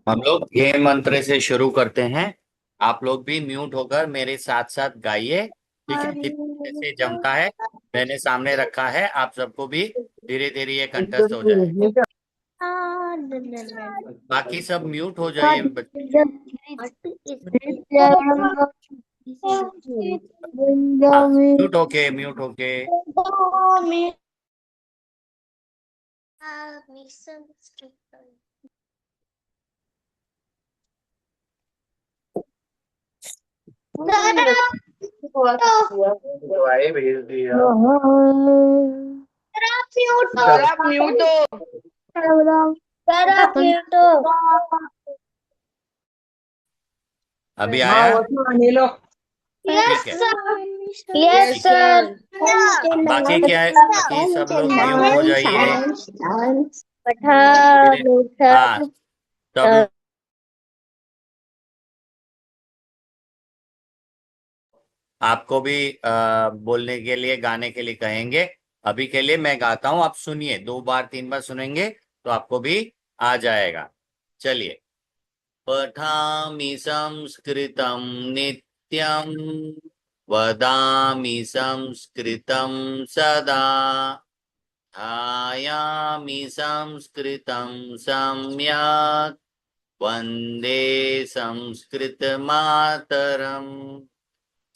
हम लोग ये मंत्र से शुरू करते हैं। आप लोग भी म्यूट होकर मेरे साथ साथ गाइए। ठीक है, जितने जैसे जमता है मैंने सामने रखा है, आप सबको भी धीरे धीरे ये कंठस्थ हो जाए। बाकी सब म्यूट हो जाइए बच्चे। हाँ, म्यूट होके। दवाई भेज दिया। म्यूट हो। अभी आया? ठीक है। Yes sir. बाकी क्या है, बाकी सब लोग म्यूट हो जाइए। हाँ, सब आपको भी बोलने के लिए, गाने के लिए कहेंगे। अभी के लिए मैं गाता हूं, आप सुनिए। 2 बार 3 बार सुनेंगे तो आपको भी आ जाएगा। चलिए। पठामि संस्कृतं नित्यं, वदामि संस्कृतं सदा, ध्यायामि संस्कृतं सम्यक्, वन्दे संस्कृतमातरम्।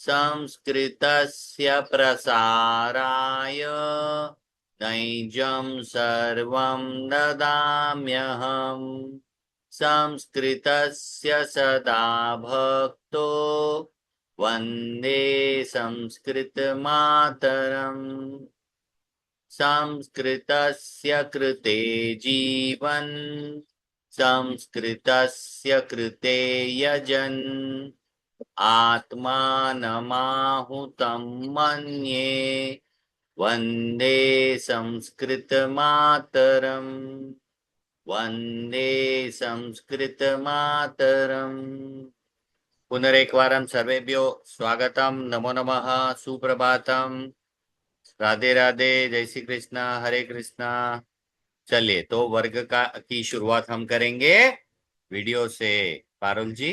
संस्कृतस्य प्रसाराय नैजं सर्वं ददाम्यहम्। संस्कृतस्य सदा भक्तो वन्दे संस्कृतमातरम्। संस्कृतस्य कृते जीवन्, संस्कृतस्य कृते यजन्, आत्मानमाहुतं मन्ये, वन्दे संस्कृतमातरम्। वन्दे संस्कृतमातरम्। पुनरेकवारं सर्वेभ्यो स्वागतम, नमो नमः, सुप्रभातम, राधे राधे, जय श्री कृष्ण, हरे कृष्णा। चलिए, तो वर्ग की शुरुआत हम करेंगे वीडियो से। पारुल जी।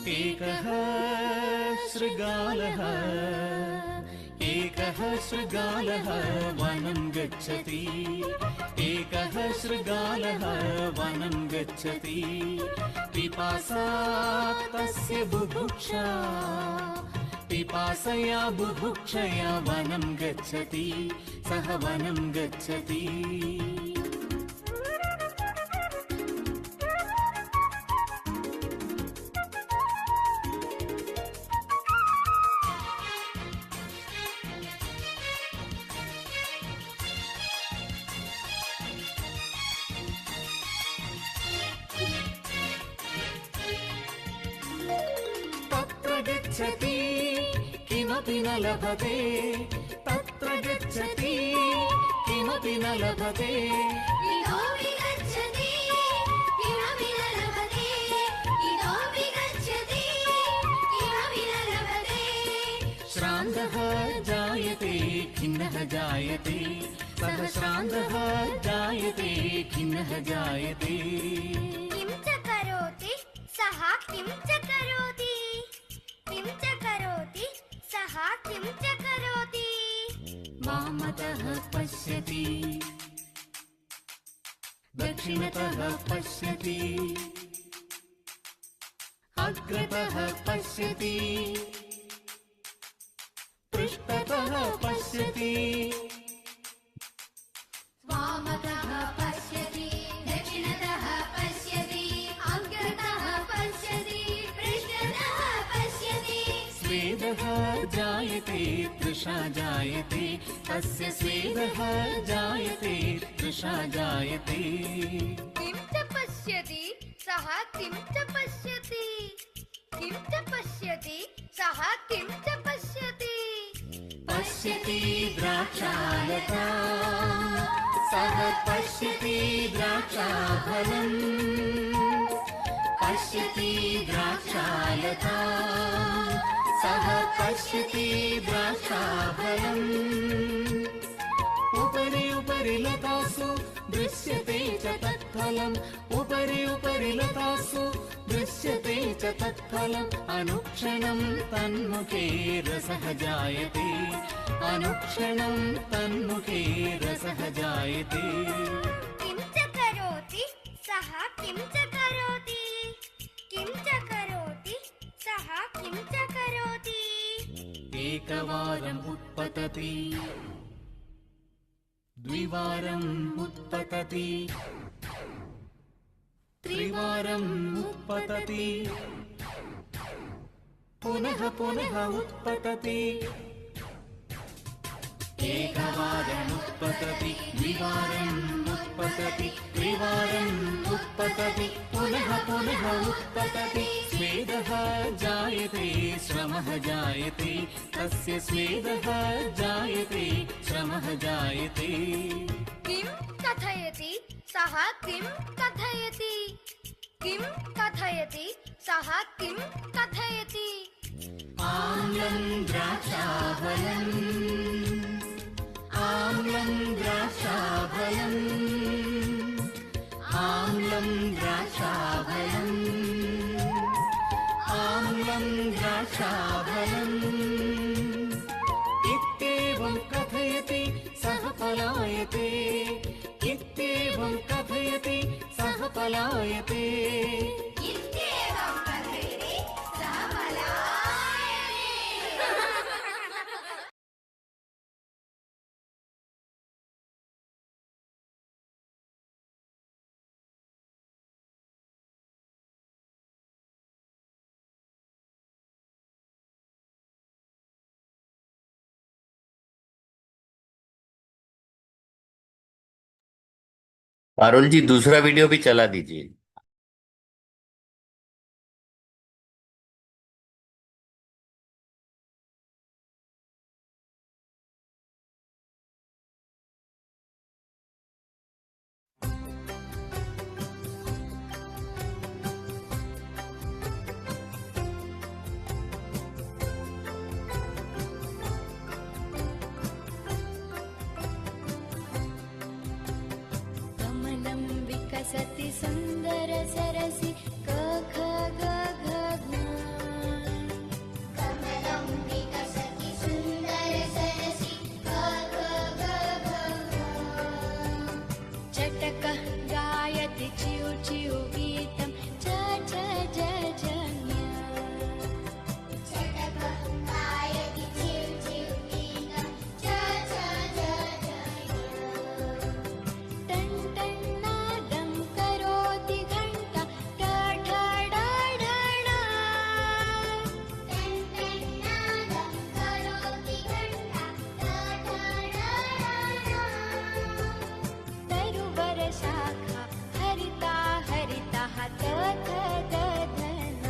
एकः शृगालः, एकः शृगालः वनं गच्छति, एकः शृगालः वनं गच्छति, पिपासा तस्य बुभुक्षा, पिपासया बुभुक्षया वनं गच्छति, सः वनं गच्छति। गच्छति किमपि न लभते, तत्र गच्छति किमपि न लभते, इतोऽपि गच्छति किमपि न लभते, इतोऽपि गच्छति किमपि न लभते। श्रान्तः जायते खिन्नः जायते, सः श्रान्तः जायते खिन्नः जायते। किं च करोति सः किं च करोति, किं च करोति सः किं च करोति। वामतः पश्यति, दक्षिणतः पश्यति, अग्रतः पश्यति, स्वेदः जायते तृषा जायते तस्य स्वेदः जायते तृषा जायते किं च पश्यति सः किं च पश्यति किं च पश्यति सः किं च पश्यति पश्यति द्राक्षालता सः पश्यति द्राक्षाफलम् पश्यति द्राक्षालता सः पश्यति द्राक्षाफलम् उपरि उपरि लतासु दृश्यते च तत्फलम् उपरि उपरि लतासु दृश्यते च तत्फलम् अनुक्षणं तन्मुखे रसः जायते अनुक्षणं तन्मुखे रसः जायते किं च करोति सः किं च करोति किं च करोति सः किं च करोति एकवारम् उत्पतति द्विवारम् उत्पतति त्रिवारम् उत्पतति पुनः पुनः उत्पतति एकवारम् उत्पतति द्विवारम् उत्पतति त्रिवारम् उत्पतति पुनः पुनः उत्पतति स्वेदः जायते श्रमः जायते तस्य स्वेदः जायते श्रमः जायते किं कथयति सः किं कथयति किं कथयति सः किं कथयति आम्लं द्राक्षाफलम् आम्लं द्राक्षाफलम् आम्लं द्राक्षाफलम् आम्लं द्राक्षाफलम् इत्येवं कथयति सः पलायते इत्येवं कथयति सः पलायते इत्येवं कथयति सः पलायते पारुल जी दूसरा वीडियो भी चला दीजिए। कमलं विकसति सुन्दर सरसि क ख ग घ ज्ञ कमलं विकसति सुन्दर सरसि क ख ग घ चटकः गायति चिउ चिउ गीतं च च ज ज ज्ञ चटकः गायति चिउ चिउ गीतं च च ज ज टन् टन्नादं करोति घण्टा ठ ठ डा ढा टन् टन्नादं करोति घण्टा ठ ठ डा तरुवरशाखा हरिता हरितः त थ द धन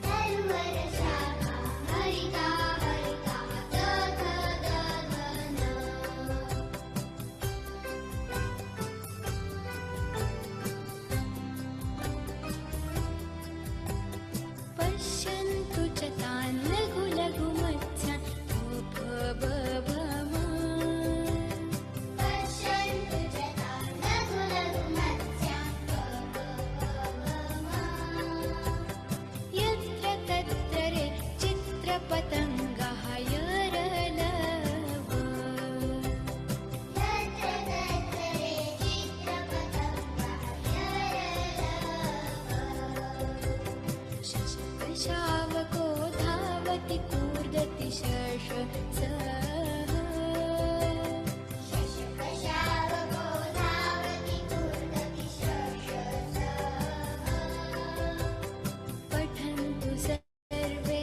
तरुवरशाखा हरिता हरितः त थ द धन पश्यन्तु च तान् लघु लघु मत्स्यान् भ भ भ म पश्यन्तु च तान् लघु लघु मत्स्यान् भ भ भ म यत्र तत्र रे चित्रपतङ्गः यरलव यत्र तत्र रे चित्रपतङ्गः यरलव शशकशावको धावति कूर्दति शशसः शशकशावको धावति कूर्दति शशसः पठन्तु सर्वे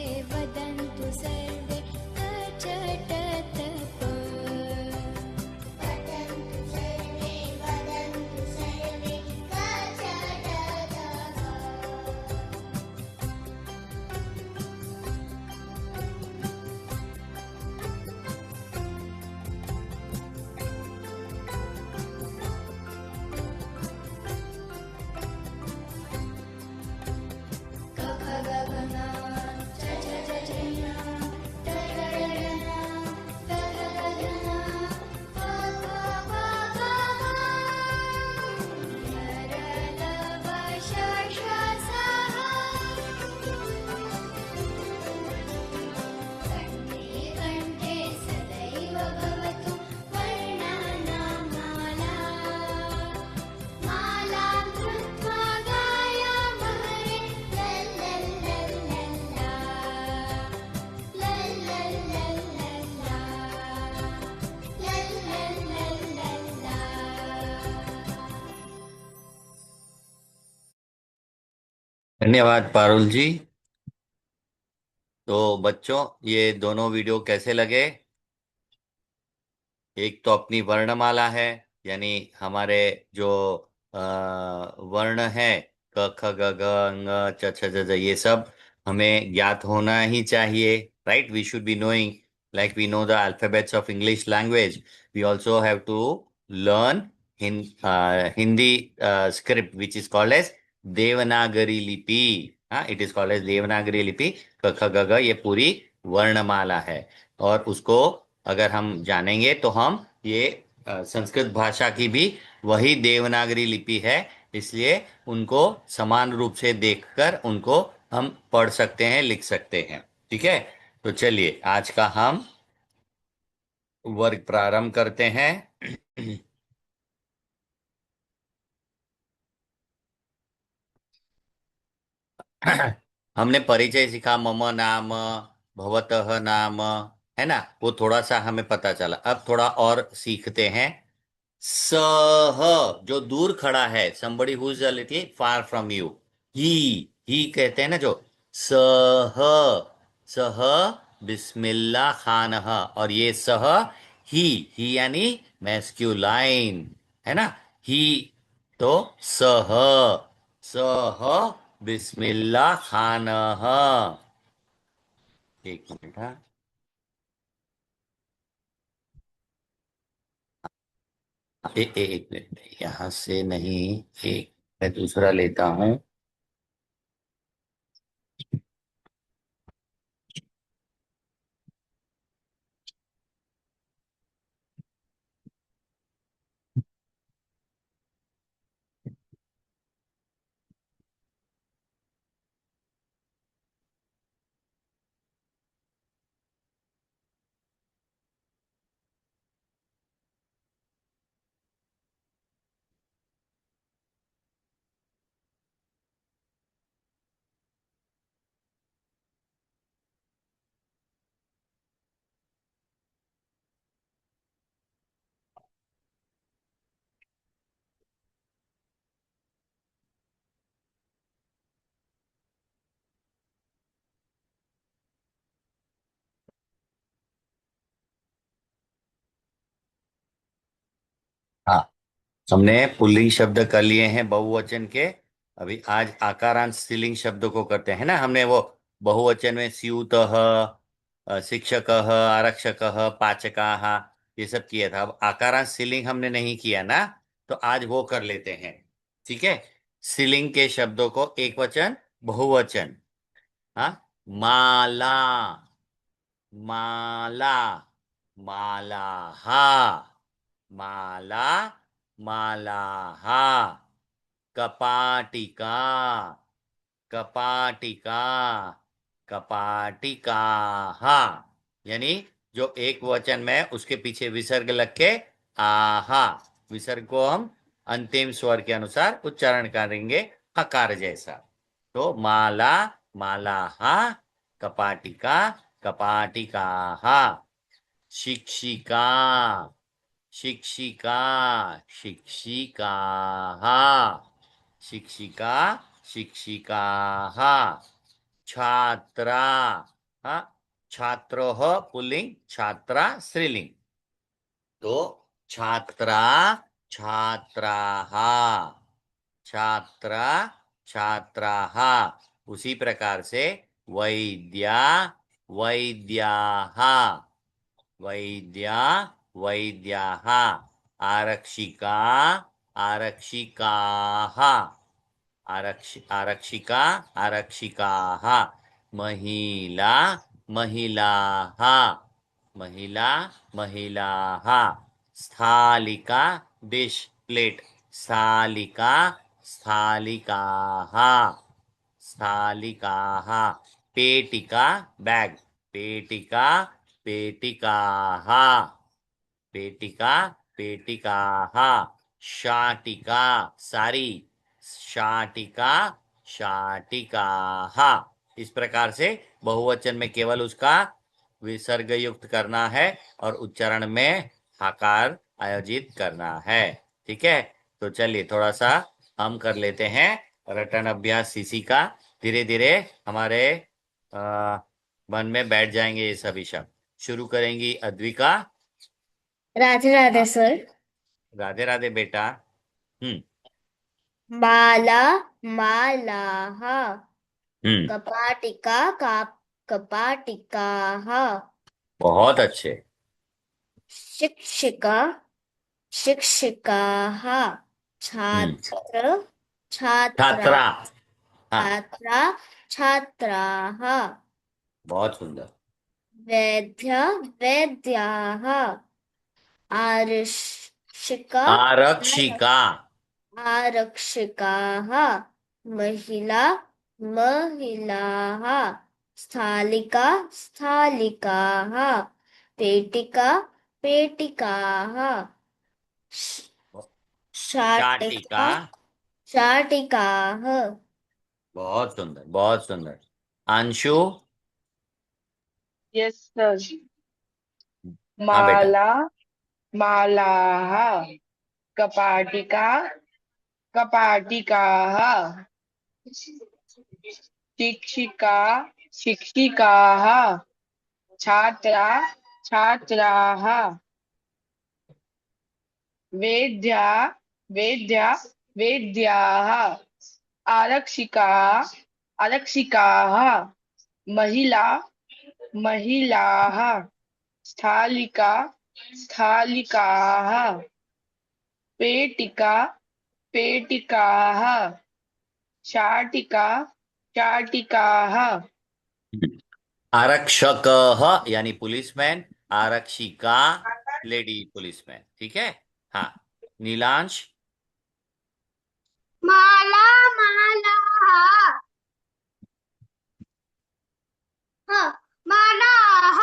धन्यवाद पारुल जी। तो बच्चों, ये दोनों वीडियो कैसे लगे? एक तो अपनी वर्णमाला है, यानी हमारे जो वर्ण है, क ख ग घ ng च छ ज झ, ये सब हमें ज्ञात होना ही चाहिए, right? We should be knowing, like we know the alphabets of English language. We also have to learn Hindi script, which is called as Devanagari लिपि. हाँ, it is called as Devanagari लिपि. क ख ग घ ये पूरी वर्णमाला है, और उसको अगर हम जानेंगे तो हम ये संस्कृत भाषा की भी वही देवनागरी लिपि है, इसलिए उनको समान रूप से देखकर उनको हम पढ़ सकते हैं, लिख सकते हैं। ठीक है, तो चलिए आज का हम वर्ग प्रारंभ करते हैं। हमने परिचय सीखा, मम नाम, भवतः नाम, है ना? वो थोड़ा सा हमें पता चला। अब थोड़ा और सीखते हैं। सह, जो दूर खड़ा है, somebody who is a little far from you, ही कहते हैं ना, जो सह, सह बिस्मिल्लाह खान, और ये सह ही यानी मैस्क्यूलाइन, है ना? ही, तो सह, सह बिस्मिल्लाह खान। एक मिनट, हाँ। एक मिनट, यहाँ से नहीं, एक मैं दूसरा लेता हूँ। हाँ, हमने पुल्लिंग शब्द कर लिए हैं बहुवचन के। अभी आज आकारांत स्त्रीलिंग शब्दों को करते हैं ना। हमने वो बहुवचन में स्यूतः, शिक्षकः, आरक्षकः, पाचकाः, ये सब किया था। अब आकारांत स्त्रीलिंग हमने नहीं किया ना, तो आज वो कर लेते हैं। ठीक है, स्त्रीलिंग के शब्दों को एक वचन, बहुवचन। हाँ, माला, माला, मालाः, माला, मालाः, कपाटिका, कपाटिका, कपाटिकाः, यानी जो एक वचन में उसके पीछे विसर्ग लग के आहा, विसर्ग को हम अंतिम स्वर के अनुसार उच्चारण करेंगे, हकार जैसा। तो माला, मालाः, कपाटिका, कपाटिकाः, शिक्षिका, शिक्षिका, शिक्षिकाः, शिक्षिका, शिक्षिकाः, छात्रा, हाँ, छात्रोः पुल्लिंग, छात्रा स्त्रीलिंग। तो छात्रा, छात्राः, छात्रा, छात्राः। उसी प्रकार से वैद्या, वैद्याः, वैद्या, वैद्याः, आरक्षिका, आरक्षिकाः, आरक्षिका, आरक्षिकाः, महिला, महिलाः, महिला, महिलाः, स्थालिका, डिश, प्लेट, स्थालिका, स्थालिकाः, स्थालिकाः, पेटिका, बैग, पेटिका, पेटिकाः, पेटिका, पेटिकाः, शाटिका, सारी, शाटिका, शाटिकाः। इस प्रकार से बहुवचन में केवल उसका विसर्ग युक्त करना है और उच्चारण में हकार आयोजित करना है। ठीक है, तो चलिए थोड़ा सा हम कर लेते हैं रटन अभ्यास सीसी का। धीरे धीरे हमारे मन में बैठ जाएंगे ये सभी शब्द। शुरू करेंगी अद्विका। राधे राधे सर। राधे राधे बेटा। हम्म। माला मालाः हम्म। कपाटिका का कपाटिकाः बहुत अच्छे। शिक्षिका शिक्षिकाः हम्म। छात्र छात्रा छात्रा। हाँ, छात्रा छात्राः बहुत सुंदर। वैद्य वैद्याः आरक्षिका आरक्षिका। आरक्षकाः महिला महिलाः स्थालिका स्थालिकाः पेटिका पेटिकाः शाटिका। शाटिका शाटिकाः बहुत सुंदर, बहुत सुंदर। अंशु। Yes sir. हाँ बेटा। माला मालाः कपाटिका कपाटिकाः शिक्षिका शिक्षिकाः छात्रा छात्राः वेद्या वेद्या वेद्याः आरक्षिका आरक्षिकाः महिला महिलाः स्थालिका स्थालिकाः पेटिका पेटिकाः शाटिका शाटिकाः आरक्षक यानी पुलिसमैन, आरक्षिका लेडी पुलिसमैन। ठीक है। हाँ, नीलांश। माला मालाः मालाः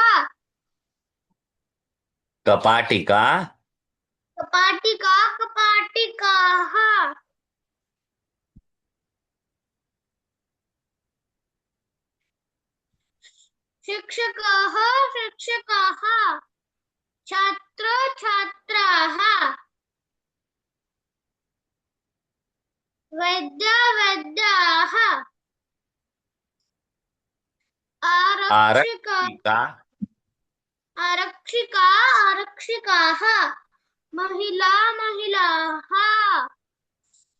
कपाटिका। कपाटिका कपाटिकाः शिक्षकाः शिक्षकाः छात्र छात्राः वैद्य वैद्याः आरक्षिका आरक्षिका। आरक्षिका आरक्षिकाः महिला महिलाः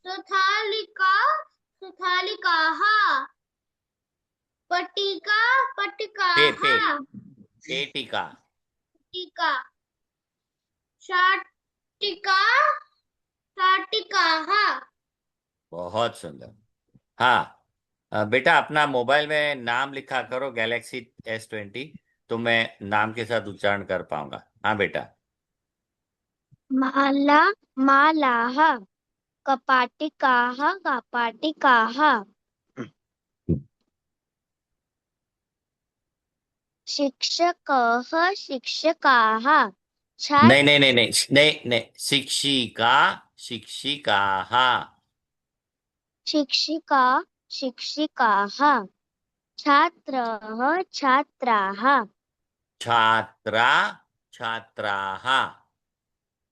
स्थालिका स्थालिकाः पट्टिका पे पट्टिकाः पे पेटिका। टीका शाटिका शाटिकाः बहुत सुंदर। हाँ, बेटा अपना मोबाइल में नाम लिखा करो गैलेक्सी S20, तो मैं नाम के साथ उच्चारण कर पाऊंगा। हाँ बेटा। माला मालाः कपाटिकाः कपाटिकाः शिक्षकः शिक्षकाः नहीं नहीं नहीं नहीं नहीं नहीं, शिक्षिका शिक्षिकाः। शिक्षिका शिक्षिकाः छात्रः छात्राः छात्रा छात्राः।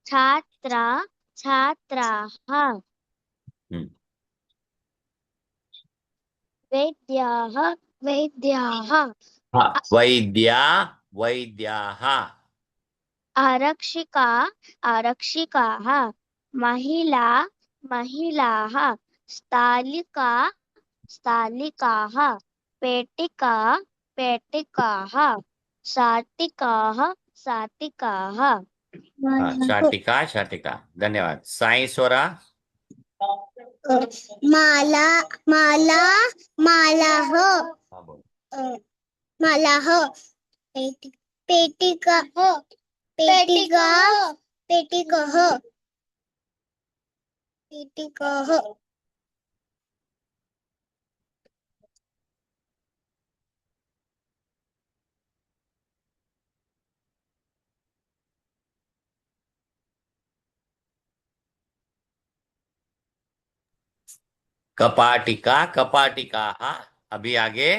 छात्रा छात्राः हम्म। वैद्याः वैद्याः हाँ, वैद्या वैद्याः। आरक्षिका आरक्षिकाः महिला महिलाः स्थालिका स्थालिकाः पेटिका पेटिकाः शाटिकाः शाटिकाः हाँ, शाटिका शाटिका। धन्यवाद। साई स्वरा। माला माला मालाः हाँ बोलो। मालाः पेटिका पेटिका पेटिकः पेटिकः कपाटिका कपाटिकाः। अभी आगे।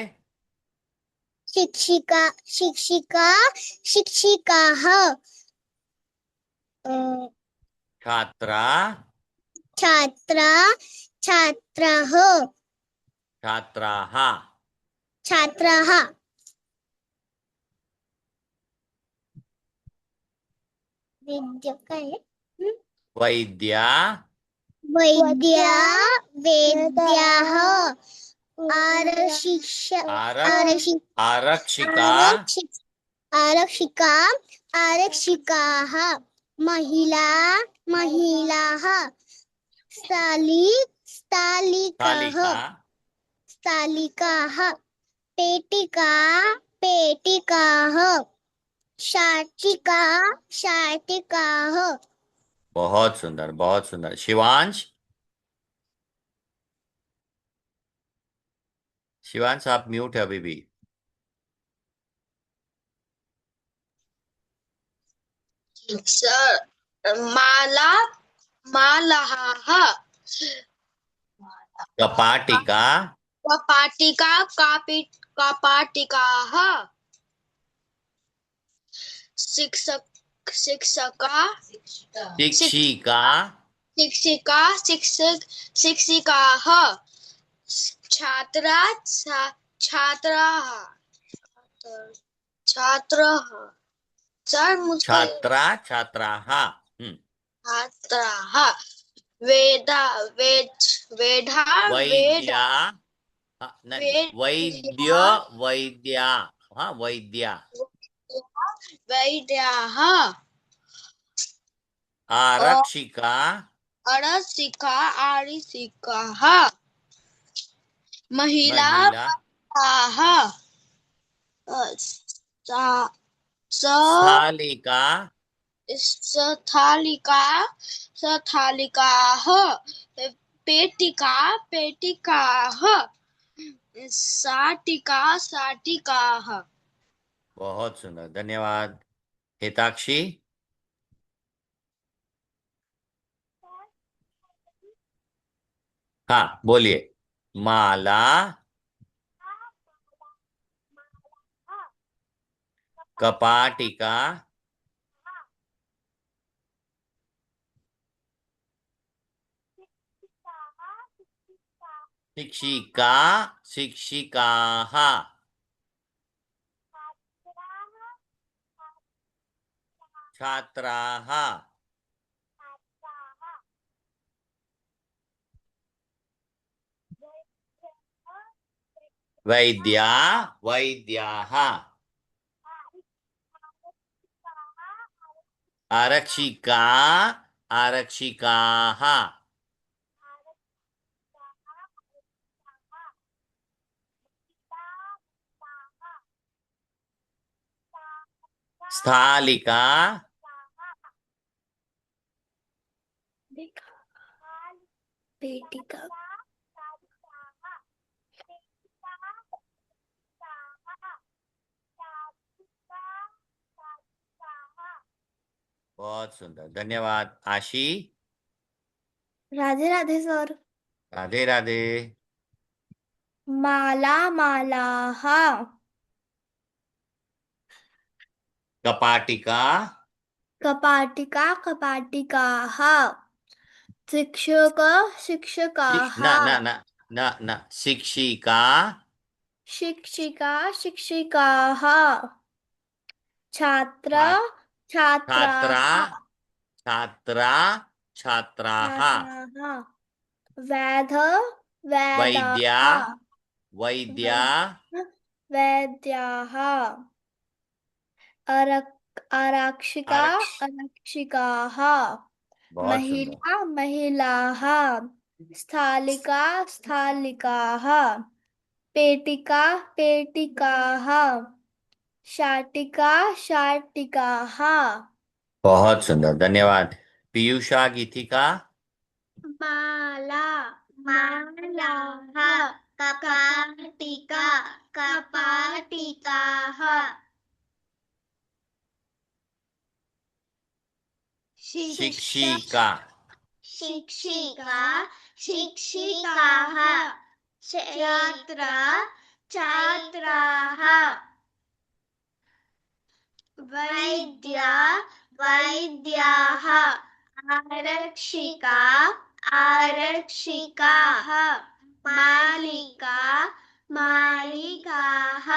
शिक्षिका शिक्षिका शिक्षिकाः छात्रा छात्रा छात्राः छात्राः, छात्राः, विद्या काय आहे? वैद्या, वैद्या, वेद्याः, आरक्षिका, आरक्षिका, आरक्षिका, आरक्षिकाः, महिला, महिलाः, स्थालिकाः, स्थालिका, स्थालिकाः, पेटिका, पेटिकाः, शाटिका, शाटिकाः। बहुत सुंदर, बहुत सुंदर। शिवांश, शिवांश आप म्यूट है अभी भी। सर, माला, मालाः, कपाटिका, कपाटिका, कपाटिकाः, शिक्षक, शिक्षका, शिक्षिका, शिक्षिका, शिक्षिकाः, छात्रा, छात्राः, छात्राः। सर मुझको छात्रा, छात्राः, छात्राः, वेदा, वेधा, वैद्या, नहीं, वैद्य, वैद्या, हाँ वैद्या, वैद्याः, आरक्षिका, आरक्षिका, आरक्षिकाः, महिला, महिला, स्थालिका, स्थालिका, स्थालिकाः, पेटिका, पेटिकाः, शाटिका, शाटिकाः। बहुत सुंदर, धन्यवाद। हिताक्षी, हाँ बोलिए। माला, कपाटिका, शिक्षिका, शिक्षिकाः, छात्राः, वैद्या, वैद्याः, आरक्षिका, आरक्षिकाः, स्थालिका, पेटिका, बहुत सुंदर, धन्यवाद। आशी, राधे राधे सर। राधे राधे। माला, मालाः, कपाटिका, कपाटिका, कपाटिकाः, शिक्षक, शिक्षकाः, न न न न न शिक्षिका, शिक्षिका, शिक्षिकाः, छात्र, छात्रा, छात्राः, छात्रा, छात्राः, छात्राः, वैध, वैद्या, वैदाः, वैद्या, वैद्याः, आरक्षिका, आरक्ष, आरक्षिकाः, बहुत सुंदर, महिला, महिलाः, स्थालिका, स्थालिकाः, पेटिका, पेटिकाः, शाटिका, शाटिकाः। बहुत सुंदर, धन्यवाद। पीयूषा, गीतिका, माला, मालाः, कपाटिका, कपाटिकाः, शिक्षिका, शिक्षिका, शिक्षिकाः, छात्र, छात्राः, वैद्या, वैद्याः, आरक्षिका, आरक्षिकाः, मालिका मालिकाः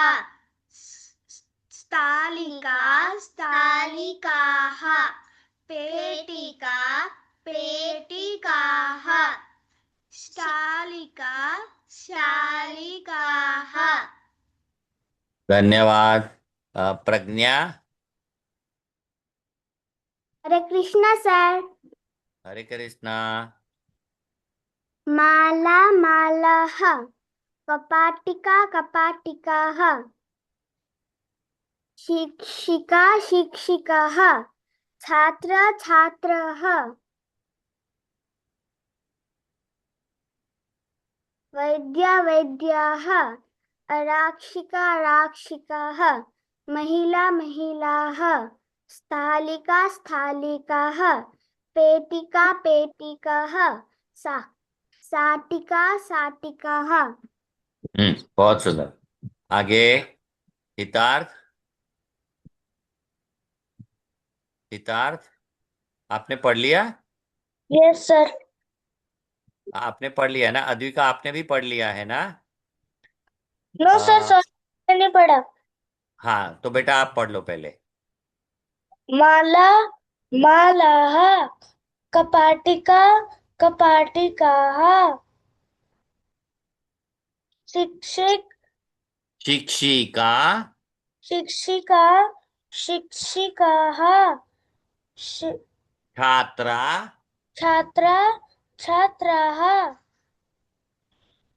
स्थालिका स्थालिकाः पेटिका पेटिकाः शालिका शालिकाः धन्यवाद। प्रज्ञा। हरे कृष्णा सर। हरे कृष्णा। माला मालाः कपाटिका कपाटिकाः शिक्षिका शिक्षिकाः छात्र छात्राः वैद्य वैद्याः आरक्षिका आरक्षिकाः महिला महिलाः स्थालिका स्थालिकाः पेटिका पेटिकाः साटिका साटिकाः। बहुत सुंदर। आगे हितार्थ। हितार्थ, आपने पढ़ लिया? Yes sir. आपने पढ़ लिया ना? अद्विका, आपने भी पढ़ लिया है ना? नो सर आ, सर मैंने पढ़ा। हाँ, तो बेटा आप पढ़ लो पहले। माला मालाः कपाटिका कपाटिकाः शिक्षक शिक्षिका शिक्षिका शिक्षिकाः छात्रा छात्र छात्राः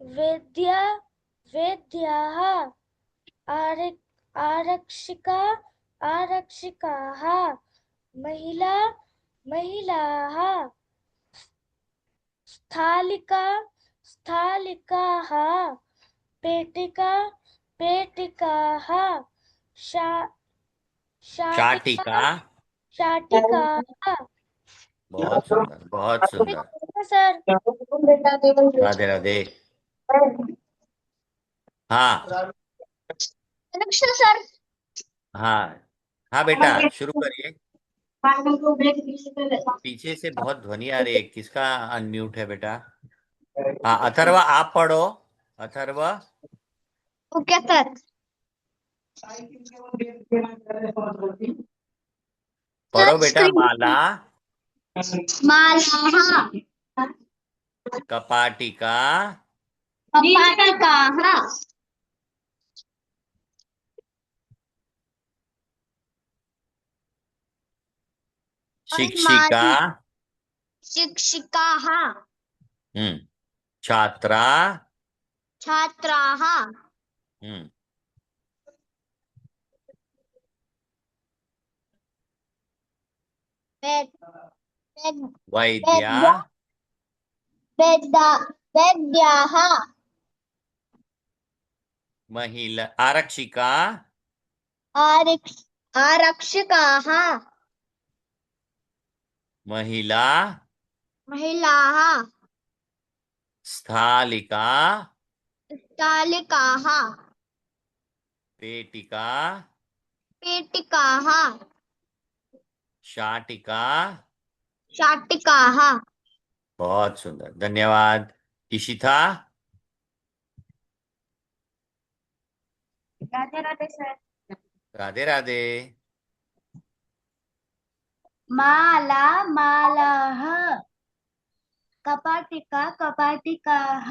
वैद्य वैद्याः आरक्षिका आरक्षिकाः महिला महिलाः स्थालिका स्थालिकाः पेटिका पेटिकाः शाटिका। शाटिकाः। बहुत सुंदर, बहुत सुंदर। सर राधे राधे। हाँ सर हाँ हाँ बेटा, शुरू करिए। पीछे से बहुत ध्वनि आ रही है, किसका अनम्यूट है बेटा? हाँ, अथर्व आप पढ़ो। अथर्व। ओके सर पढ़ो बेटा। माला मालाः कपाटिका कपाटिकाः शिक्षिका शिक्षिकाः छात्रा छात्राः हम्म वैद्या वैद्याः महिला आरक्षिका आरक्षकाः महिला महिलाः स्थालिका स्थालिकाः पेटिका पेटिकाः शाटिका। शाटिकाः। बहुत सुंदर, धन्यवाद। इशिता। राधे राधे सर। राधे राधे। माला मालाः कपाटिका कपाटिकाः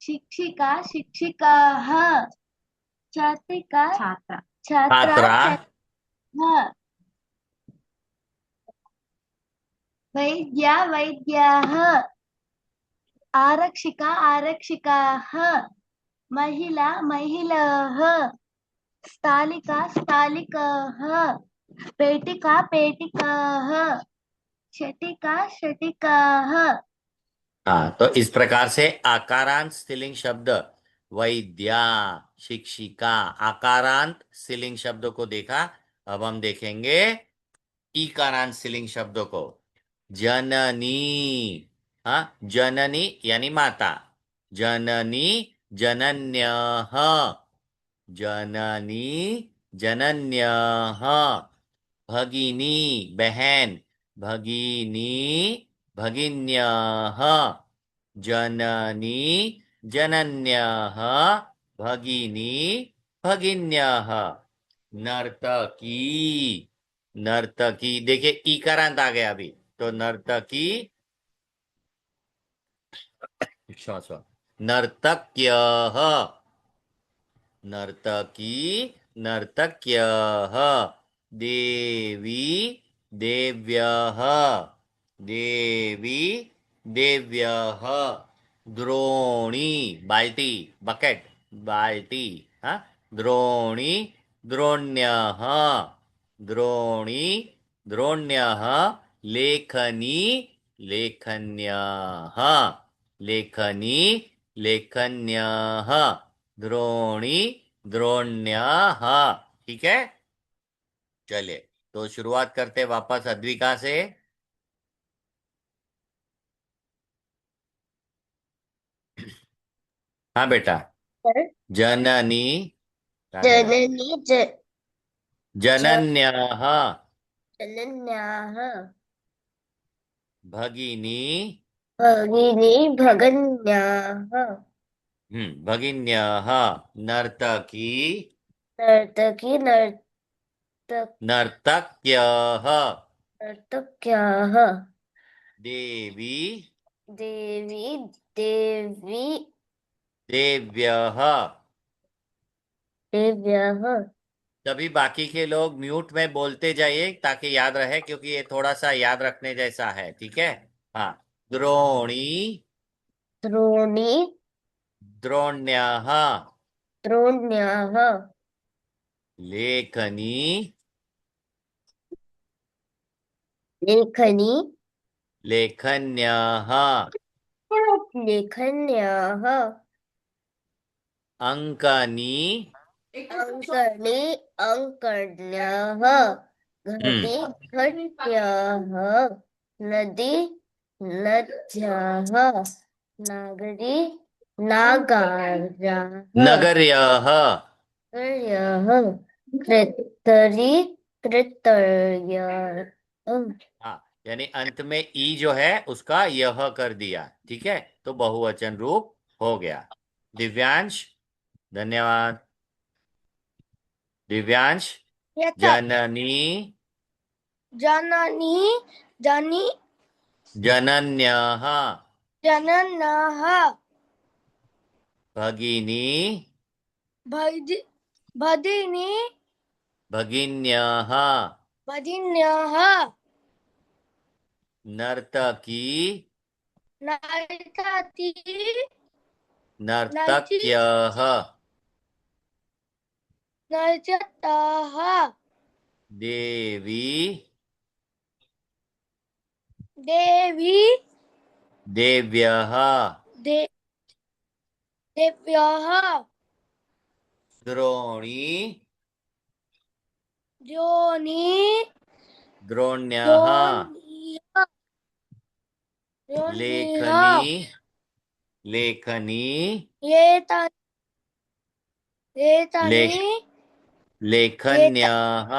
शिक्षिका शिक्षिकाः छात्रिका छात्रा छात्रा छात्राः वैद्य वैद्याः आरक्षिका आरक्षिकाः महिला महिलाः स्थालिका स्थालिकाः पेटिका पेटिकाः शटिका शटिकाः। हाँ, तो इस प्रकार से आकारांत स्त्रीलिंग शब्द वैद्या शिक्षिका आकारांत स्त्रीलिंग शब्दों को देखा। अब हम देखेंगे ईकारांत स्त्रीलिंग शब्दों को। जननी। हाँ, जननी यानी माता। जननी जनन्यः जननी जनन्यः भगिनी बहन भगिनी भगिन्याः, जननी जनन्याः, भगिनी भगिन्याः, नर्तकी नर्तकी, देखिए ईकारांत आ गया अभी, तो नर्तकी, श्वास नर्तक्यः, नर्तकी नर्तक्यः, देवी देव्यः, देवी देव्यः, द्रोणी बाल्टी बकेट बाल्टी, हाँ, द्रोणी द्रोण्यः, द्रोणी द्रोण्यः, लेखनी लेखन्याः, लेखनी लेखन्याः, द्रोणी द्रोण्याः। ठीक है, चलिए तो शुरुआत करते वापस अद्विका से। हाँ बेटा, जननी राधे राधे, जननी जनन्याः, जनन्याः भगिनी भगिनी भगन्याः भगिन्याः, नर्तकी नर्तकी नर्तक्यः, नर्तक्याः देवी देवी देवी देव्यः। देव्याः तभी बाकी के लोग म्यूट में बोलते जाइए ताकि याद रहे, क्योंकि ये थोड़ा सा याद रखने जैसा है। ठीक है, हाँ, द्रोणी द्रोणी द्रोण्याः, द्रोण्याः लेखनी लेखनी लेखन्याः, लेखन्याः अंकनी अंकनी अंकन्याः घटी घट्याः नदी नद्याः नागरी नागाराः नगर्याः। नगर्याः कृतरी कृतर्याः हाँ, यानी अंत में ई जो है उसका यह कर दिया। ठीक है, तो बहुवचन रूप हो गया। दिव्यांश, धन्यवाद। दिव्यांश, जननी जननी जनी जनन्याः, जनन्याः भगिनी भगिनी भगिन्याः, भगिन्याः नर्तकी नर्तकी नर्तक्यः, नर्तक्यः देवी देवी देव्यः, देव्याः द्रोणी द्रोणी द्रोण्याः, लेखनी लेखनी एतनी लेखन्याः,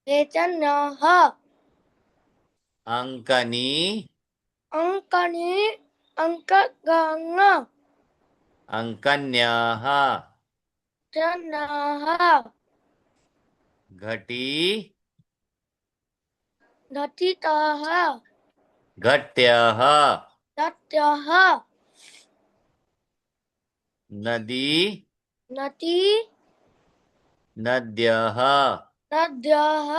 एतन्याः अंकनी अंकनी अंकगण अंकन्याः, जनाः घटी घटिताः घट्यः, दत्याः नदी नदी नद्यः, नद्याः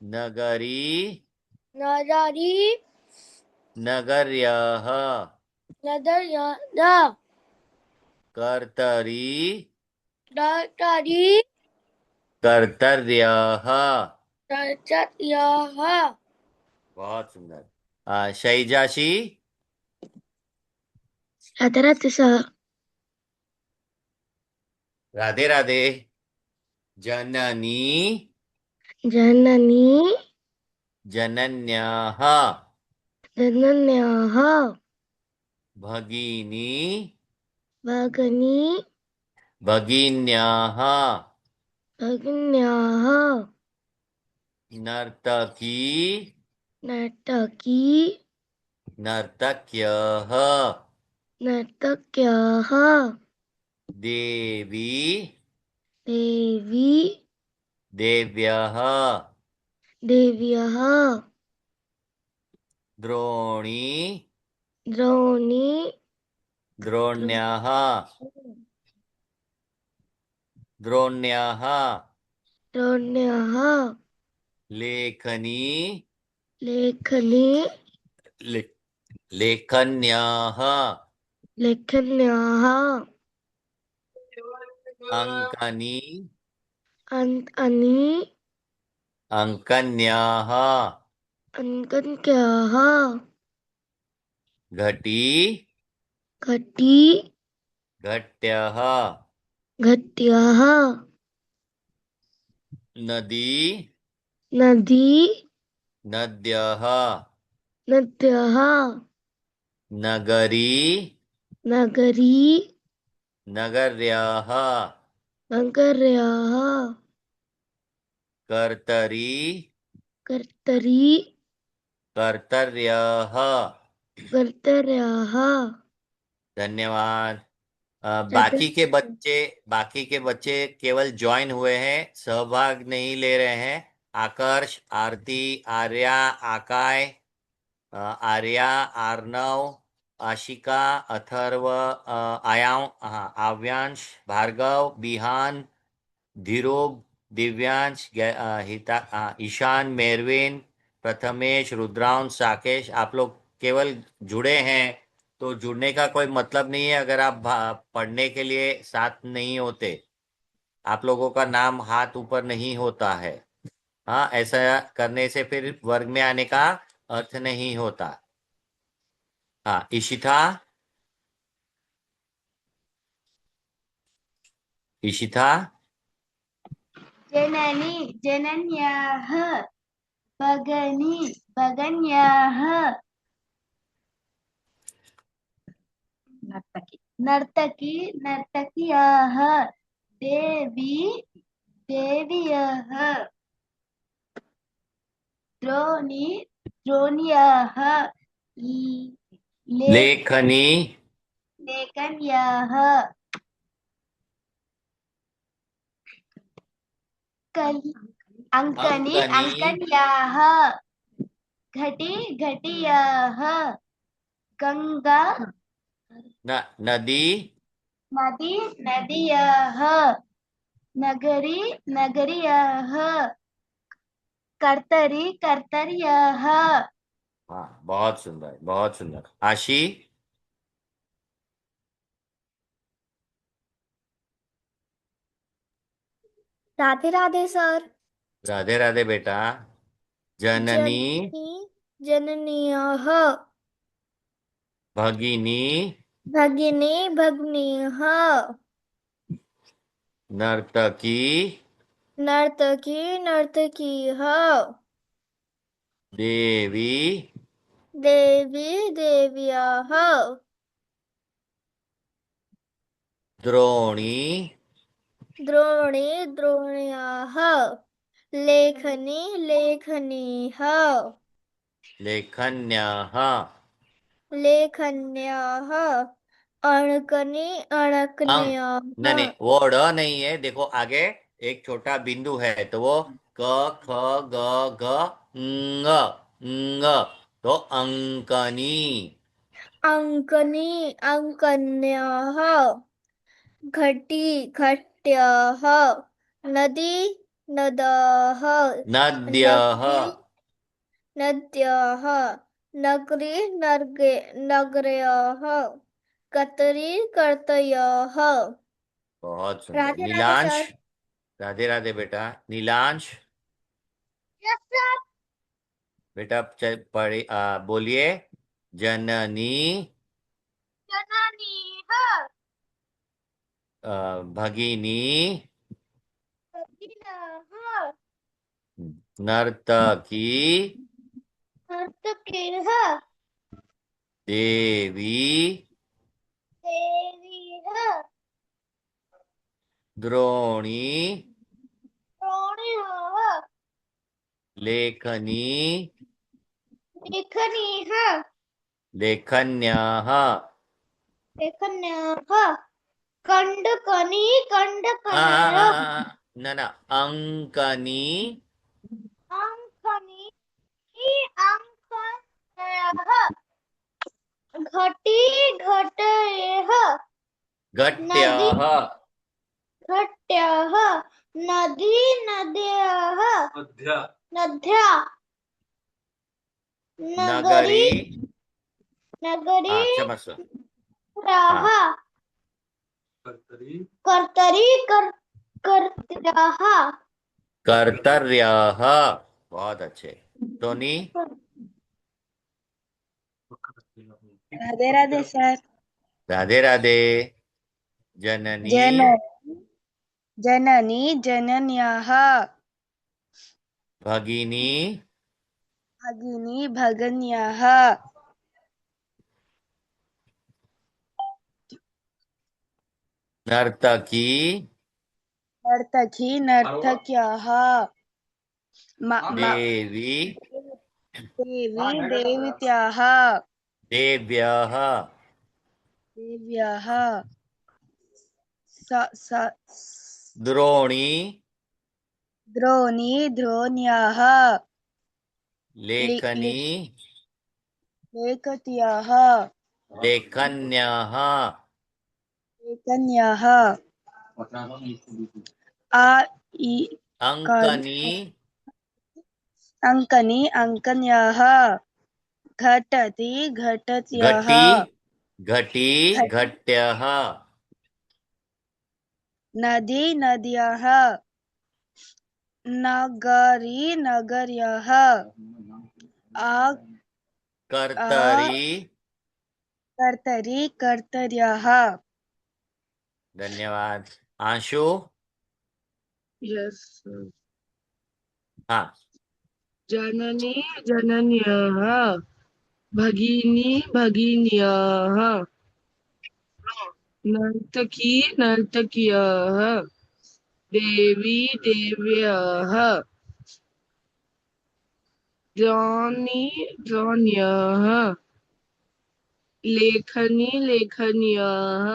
नगरी नगरी नगर्याः, नगर्याः कर्तरी दातरी कर्तर्याः। दातर्याः। बहुत सुंदर। शैजाशी, राधे सर राधे राधे। जननी जननी जनन्याः, जनन्याः भगिनी भगिनी भगिन्याः, भगिन्याः नर्तकी, नर्तकी, नर्तक्यः, नर्तक्यः, देवी, देवी, देव्यः, देव्यः, द्रोणी, द्रोणी, द्रोण्यः, द्रोण्यः, द्रोण्यः, लेखनी, लेखनी, ले, लेखन्यः, लेखन्यः, अंकनी, अनी, अंकन्याः, अंकन्याः, घटी, घटी, घट्यः, घट्यः, नदी, नदी, नद्यः, नद्यः, नगरी, नगरी, नगर्याः, नगर्याः, कर्तरी, कर्तरी, कर्तर्यः। कर्तर्याः। धन्यवाद। बाकी के बच्चे केवल ज्वाइन हुए हैं, सहभाग नहीं ले रहे हैं। आकर्ष, आरती, आर्या, आकाय, आर्या, आर्नव, आशिका, अथर्व, आव्यांश, भार्गव, बिहान, धीरोग, दिव्यांश, ईशान, मेरविन, प्रथमेश, रुद्रांश, साकेश, आप लोग केवल जुड़े हैं तो जुड़ने का कोई मतलब नहीं है अगर आप पढ़ने के लिए साथ नहीं होते। आप लोगों का नाम हाथ ऊपर नहीं होता है। हाँ, ऐसा करने से फिर वर्ग में आने का अर्थ नहीं होता। हाँ, इशिता, इशिता, जननी जनन्याः भगनी भगन्याः नर्तकी नर्तक्याः देवी देव्यः द्रोणी द्रोण्याः लेखनी, लेखन्याः अंकनी अंकनी, अंकन्याः घटी घटियाः गंगा नदी, नदी नदियाः नगरी नगरियाः कर्तरी कर्तर्याः। हाँ, बहुत सुंदर, बहुत सुंदर। आशी, राधे राधे सर। राधे राधे बेटा। जननी, जननी जननीयः भगिनी, भगिनी भगिनीः नर्तकी, नर्तकी नर्तकीः देवी, देवी देव्याः द्रोणी, द्रोणी द्रोण्याः लेखनी लेखनीः लेखन्याः। लेखन्याः अणकनी अणकन्याः नहीं नहीं, वो ड नहीं है, देखो आगे एक छोटा बिंदु है तो वो क, ख, ग, घ, ङ, ङ, तो अंकनी। अङ्कनी अङ्कन्याः घटी घट्याः नदी नदाः नद्यः, नद्याः नगरी नगर्याः कर्तरी कर्तव्याः। बहुत सुंदर। राधे राधे नीलांश, सर। राधे राधे बेटा। नीलांश, बेटा पढ़ी, बोलिए। जननी, भगिनी, नर्तकी, नर्तकीः देवी, देवीः द्रोणी, द्रोण्याः लेखनी लेखनीः लेखन्यः लेखन्यः कंडकनी आ, कंडकनयः न अंकनी अंकनी अंकनयः घटी घटयः नदी घट्यः घट्यः नदी नद्यः नद्या नगरी नगरी क्षमस्व राः कर्तरी कर्त्याः कर्तर्यः। बहुत अच्छे। टोनी। राधे राधे सर। राधे राधे। जननी जननी जनन्याः भगिनी भगिनी भगन्याः नर्तकी नर्तकी नर्तक्याः देवी देवी देवत्याः देव्यः देव्याः द्रोणी द्रोणी द्रोण्याः लेखनी लेखत्याः लेखन्यः लेखन्याः आ इ अंकनी अंकनी अंकन्याः घटति घटत्याः घटी घट्यः नदी नद्याः नगरी नगर्याः कर्तरी कर्तरी कर्तर्याः। धन्यवाद। आंशु। यस हाँ। जननी जनन्यः भगिनी भगिन्याः नर्तकी नर्तक्यः देवी देव्यः द्रोणी द्रोण्यः लेखनी लेखन्यः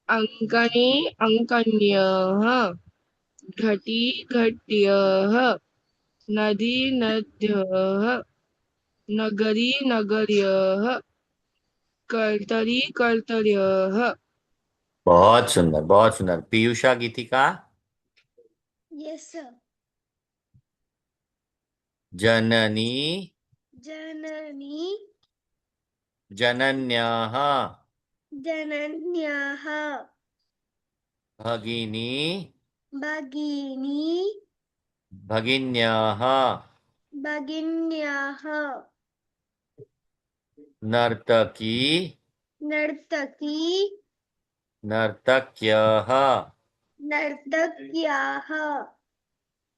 अंकनी अंकन्यः घटी घट्यः नदी नद्यः नगरी नगर्यः कर्तरी कर्तर्यः। बहुत सुंदर, बहुत सुंदर। पीयूषा गीतिका। यस जननी जननी जनन्यः जनन्याः भगिनी भगिनी भगिन्यः भगिन्याः नर्तकी नर्तकी नर्तक्यः नर्तक्याः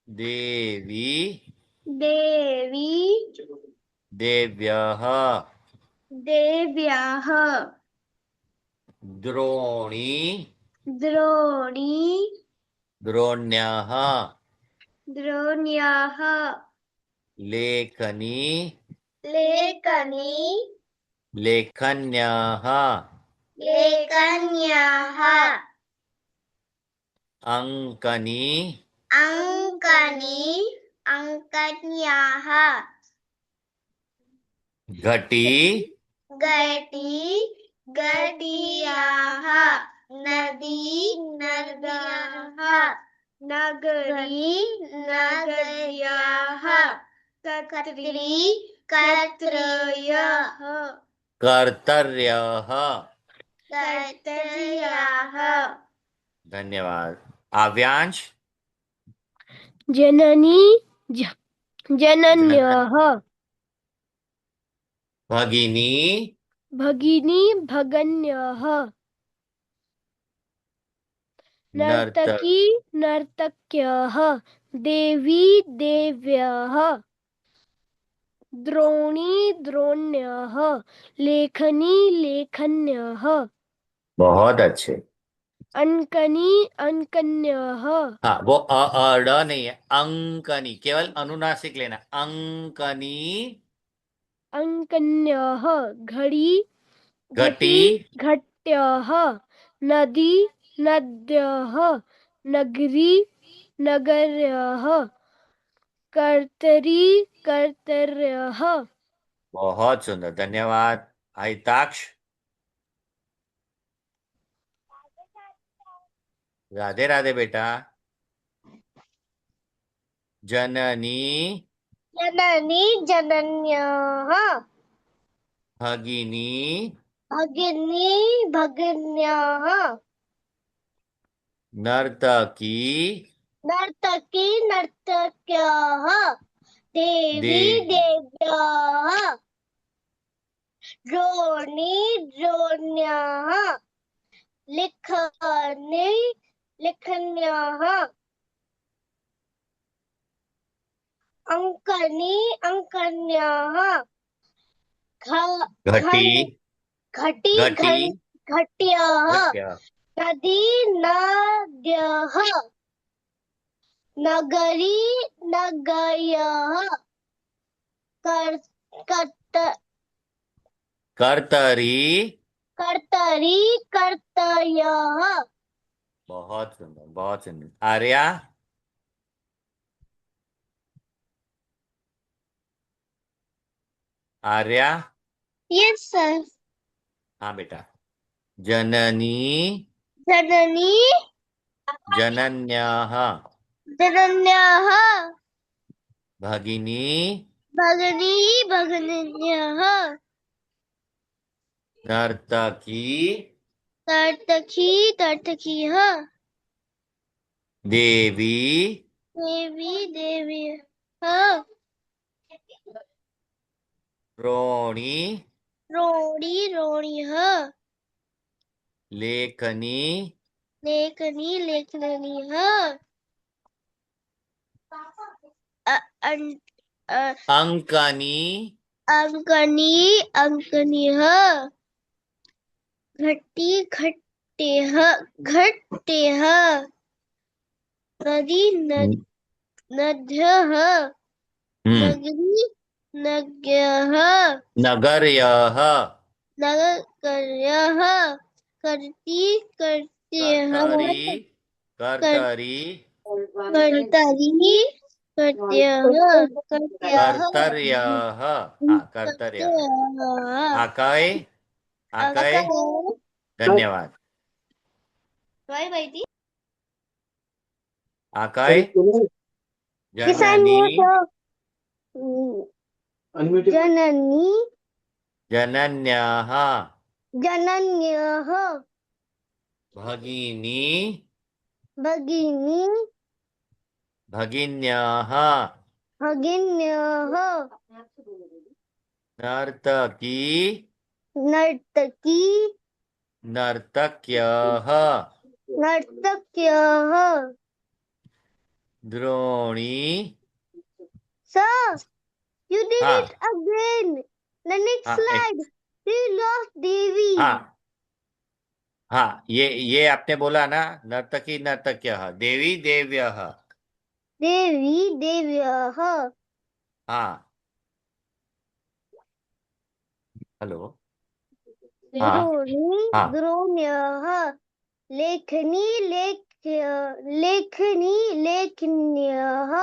देवी देवी देव्यः देव्याः द्रोणी द्रोणी द्रोण्यः द्रोण्याः लेखनी लेखनी लेखन्यः लेखन्याः अंकनी अंकनी अंकन्याः घटी घटी घटियाः नदी नद्याः नगरी नगर्याः कर्तरी कर्तर्यः कर्तर्यः। कर्तर्याः। धन्यवाद। आव्यांश। जननी जनन्यः भगिनी भगिनी भगन्यः नर्तकी नर्तक्यः देवी देव्यः द्रोणी द्रोण्यः लेखनी लेखन्यः। बहुत अच्छे। अंकनी अंकन्यः हाँ, वो ड नहीं है, अंकनी, केवल अनुनासिक लेना, अंकनी, अंकन्यः घड़ी घटी, घटी घट्यः नदी नद्यः नगरी नगर्यः कर्तरी कर्तर्यः। बहुत सुंदर, धन्यवाद। आयताक्ष, राधे राधे बेटा। जननी, जननी जनन्यः भगिनी, भगिनी भगिन्यः नर्तकी, नर्तकी नर्तक्यः देवी देवी, देव्यः द्रोणी द्रोण्यः लिखनी लिखन्यः अंकनी अंकन्यः घटी, घटी घटी, घट्यः घट्या, नदी नद्यः नगरी नगर्यः कर्तरी। कर्तरी कर्तर्यः। बहुत सुंदर, बहुत सुंदर। Arya, Arya, yes sir. हाँ बेटा। जननी, जननी जनन्याः, जनन्यः भगिनी, भगिनी भगिन्यः नर्तकी, नर्तकी नर्तकीः देवी, देवी देव्यः रोणी, रोणी रोणिः लेखनी, लेखनी लेखनीः अंकनी, अंकनी अंकनीः घटी घटेः घटेः नदी नद्यः नगरी नग्यः नगर्यः, नगर्यः कर्ती कर्त्यः कर्तरी, कर्तरी, कर्तरी कर्त्यः कर्त्यः कर्तर्यः, हाँ कर्तर्यः। आकय, आकय, धन्यवाद। आकय, जननी, जननी जनन्याः, जनन्यः भगिनी, भगिनी भगिन्याः, भगिन्यः नर्तकी, नर्तकी नर्तक्यः, नर्तक्यः। द्रोणी, Sir, you did हाँ it again. The next हाँ slide. You lost Devi. हाँ हाँ, ये आपने बोला ना, नर्तकी नर्तक्यः, देवी देव्यः। Devi देव्यः हाँ, हेलो, हाँ द्रोणी हाँ, द्रोण्यः लेखनी लेखनी लेखन्यः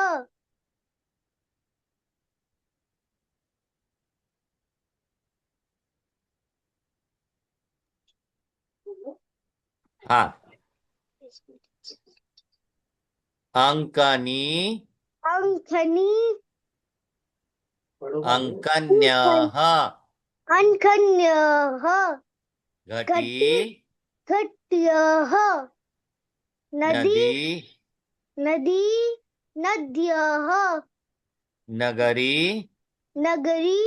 हाँ, अंकनी, अंकनी अंकन्याः, अंकन्यः घटी, घट्यः नदी नदी, नदी नद्यः नगरी, नगरी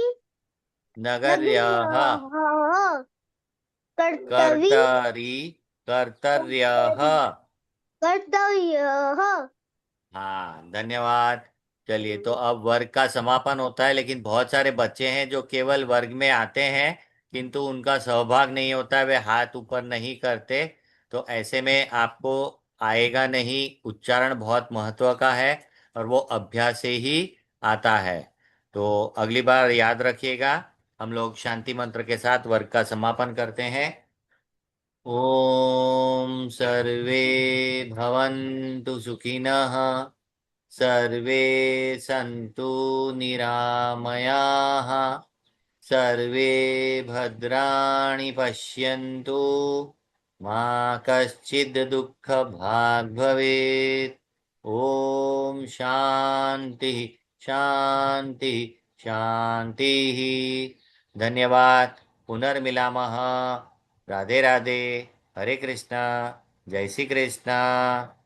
नगर्याः, नगर्यः कर्तवी कर्तरी, कर्तर्यः। कर्तव्यः। हाँ, धन्यवाद। चलिए, तो अब वर्ग का समापन होता है, लेकिन बहुत सारे बच्चे हैं जो केवल वर्ग में आते हैं किंतु उनका सहभाग नहीं होता है, वे हाथ ऊपर नहीं करते। तो ऐसे में आपको आएगा नहीं, उच्चारण बहुत महत्व का है और वो अभ्यास से ही आता है। तो अगली बार याद रखिएगा। हम लोग शांति मंत्र के साथ वर्ग का समापन करते हैं। ओम सर्वे भवन्तु सुखिनः, सर्वे सन्तु निरामयाः, सर्वे भद्राणि पश्यन्तु, मा कश्चित् दुःखभाग् भवेत्। ओम शांति शांति शांतिः। धन्यवाद। पुनर्मिलामः। राधे राधे। हरे कृष्णा। जय श्री कृष्णा।